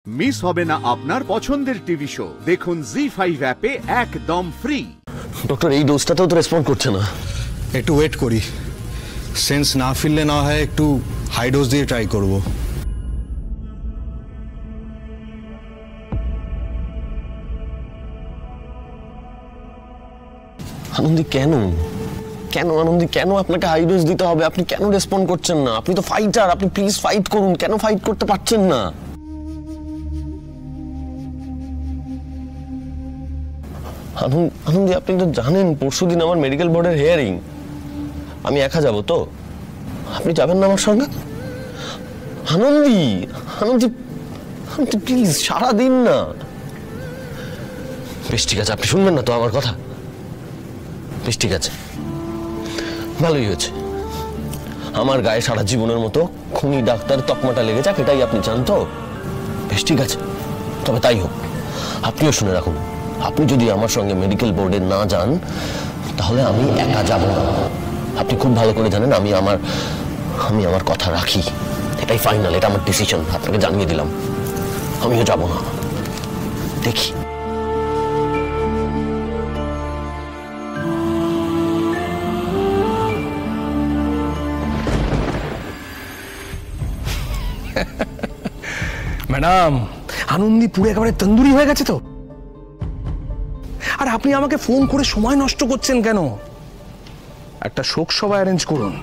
Miss হবে না আপনার পছন্দের টিভি শো। দেখুন জি5 অ্যাপে একদম ফ্রি। ডক্টর এই ডোজটাতেও তো রেসপন্ড করছে না। একটু ওয়েট করি, সেন্স না ফিরলে না হয় একটু হাই ডোজ দিয়ে ট্রাই করব। আনন্দী কেন কেন আনন্দী কেন আপনাকে হাই ডোজ দিতে হবে? আপনি কেন রেসপন্ড করছেন না? আপনি তো ফাইটার, আপনি প্লিজ ফাইট করুন। কেন ফাইট করতে পারছেন না? আনন্দী আপনি তো জানেন পরশুদিন আমার মেডিকেল বোর্ডের হিয়ারিং। আমি একা যাব তো? আপনি যাবেন না আমার সঙ্গে? আনন্দী আনন্দী আনন্দী প্লিজ সারা দিন না। বেশ ঠিক আছে, আপনি শুনবেন না তো আমার কথা? বেশ ঠিক আছে, ভালোই হয়েছে। আমার গায়ে সারা জীবনের মতো খুনি ডাক্তার তকমাটা লেগে যাক, এটাই আপনি চান তো? বেশ ঠিক আছে, তবে তাই হোক। আপনিও শুনে রাখুন, আপনি যদি আমার সঙ্গে মেডিকেল বোর্ডে না যান তাহলে আমি একা যাব না। আপনি খুব ভালো করে জানেন আমি আমার কথা রাখি। এটাই ফাইনাল, এটা আমার ডিসিশন। আপনাকে জানিয়ে দিলাম, আমিও যাব না। দেখি ম্যাডাম, আনন্দী পুরো একেবারে তন্দুরি হয়ে গেছে তো। আর আপনি আমাকে ফোন করে সময় নষ্ট করছেন কেন? একটা শোক সভা অ্যারেঞ্জ করুন।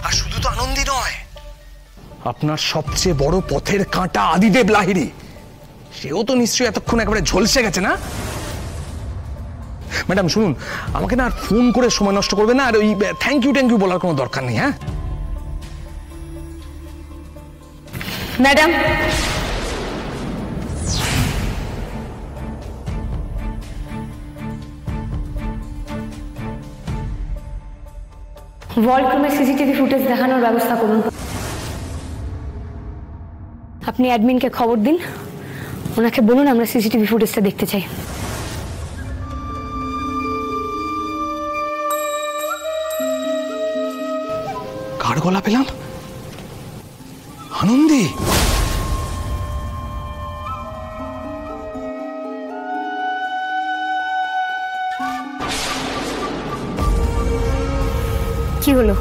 আর শুধু তো আনন্দী নয়, আপনার সবচেয়ে বড় পথের কাঁটা আদিদেব লাহিড়ী, সেও তো নিশ্চয়ই এতক্ষণ একেবারে ঝলসে গেছে না? ম্যাডাম শুনুন, আমাকে না আর ফোন করে সময় নষ্ট করবে না। আর ওই থ্যাংক ইউ বলার কোনো দরকার নেই। হ্যাঁ ম্যাডাম, ওয়ার্ল্ড সিসিটিভি ফুটেজ দেখানোর ব্যবস্থা করুন। আপনি অ্যাডমিনকে খবর দিন, ওনাকে বলুন আমরা সিসিটিভি ফুটেজটা দেখতে চাই। কার গলা পেলাম? আনন্দী। কি হলো?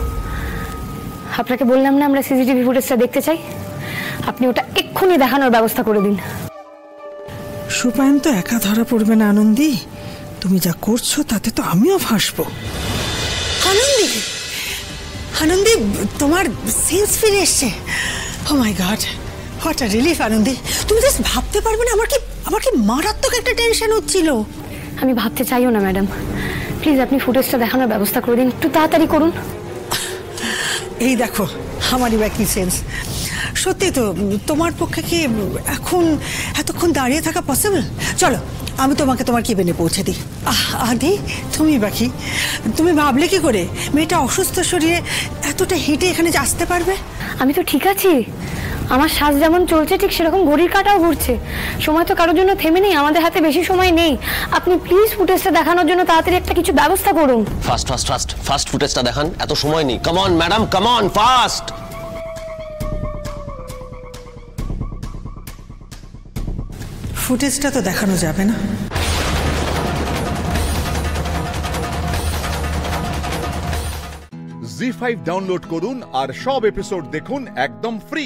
আপনাকে বললাম না আমরা সিসিটিভি ফুটেজটা দেখতে চাই? আপনি ওটা এক্ষুনি দেখানোর ব্যবস্থা করে দিন। সুপায়ন তো একা ধরা পড়বে না আনন্দী। তুমি যা করছো তাতে তো আমিও ফাঁসবো। আনন্দী, আনন্দী তোমার সেন্স ফিরে এসছে। Oh my god, what a relief Anandi. তুমি জাস্ট ভাবতে পারবে না আমার কি মারাত্মক একটা টেনশন হচ্ছিল। আমি ভাবতে চাইও না ম্যাডাম, প্লিজ আপনি ফুটেজটা দেখানোর ব্যবস্থা করে দিন, একটু তাড়াতাড়ি করুন। এই দেখো আমারই বা কি সেন্স। সত্যি তো তোমার পক্ষে কি এখন এতক্ষণ দাঁড়িয়ে থাকা পসিবল? চলো আমি তোমাকে তোমার কেবিনে পৌঁছে দিই। আদি তুমি বাকি, তুমি ভাবলে কি করে মেয়েটা অসুস্থ শরীরে এতটা হেঁটে এখানে আসতে পারবে? আমি তো ঠিক আছি, আমার শ্বাস যেমন চলছে ঠিক সেরকম ঘড়ির কাঁটাও ঘুরছে। সময় তো কারোর জন্য থেমে নেই, আমাদের হাতে বেশি সময় নেই। আপনি প্লিজ ফুটেজটা দেখানোর জন্য তাড়াতাড়ি একটা কিছু ব্যবস্থা করুন। ফাস্ট ফুটেজটা দেখান, এত সময় নেই। Come on madam, come on fast. ফুটেজটা তো দেখানো যাবে না। জি5 ডাউনলোড করুন আর সব এপিসোড দেখুন একদম ফ্রি।